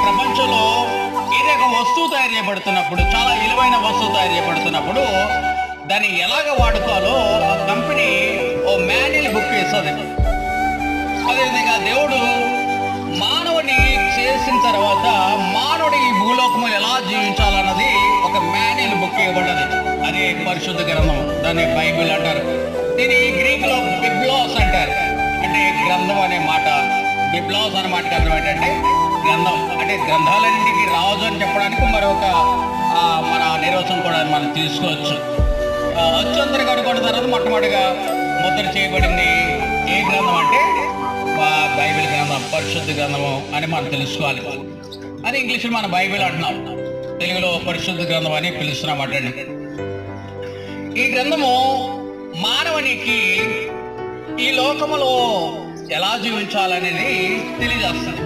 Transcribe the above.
ప్రపంచంలో ఏదైనా ఒక వస్తువు తయారు చేయబడుతున్నప్పుడు, చాలా విలువైన వస్తువు తయారు చేయబడుతున్నప్పుడు దాన్ని ఎలాగ వాడుకోవాలో ఆ కంపెనీ ఓ మాన్యువల్ బుక్ ఇస్తుంది. అదేవిధంగా దేవుడు మానవుని చేసిన తర్వాత మానవుడు ఈ భూలోకము ఎలా జీవించాలన్నది ఒక మాన్యువల్ బుక్ ఇవ్వబడ్డది. అదే పరిశుద్ధ గ్రంథం, దాన్ని బైబిల్ అంటారు. దీన్ని గ్రీకులో బిబ్లాస్ అంటారు, అంటే గ్రంథం అనే మాట. బిబ్లాస్ అనే మాట అర్థం ఏంటంటే గ్రంథం, అంటే గ్రంథాలన్నింటికి రాజు అని చెప్పడానికి మరొక మన నిర్వచనం కూడా మనం తీసుకోవచ్చు. అత్యంతర కనుగొన్న తర్వాత మొట్టమొదటిగా ముద్ర చేయబడింది ఏ గ్రంథం అంటే బైబిల్ గ్రంథం, పరిశుద్ధ గ్రంథము అని మనం తెలుసుకోవాలి. అది ఇంగ్లీష్లో మనం బైబిల్ అంటున్నాం, తెలుగులో పరిశుద్ధ గ్రంథం అని పిలుస్తున్నాం అంటండి. ఈ గ్రంథము మానవునికి ఈ లోకములో ఎలా జీవించాలనేది తెలియజేస్తుంది.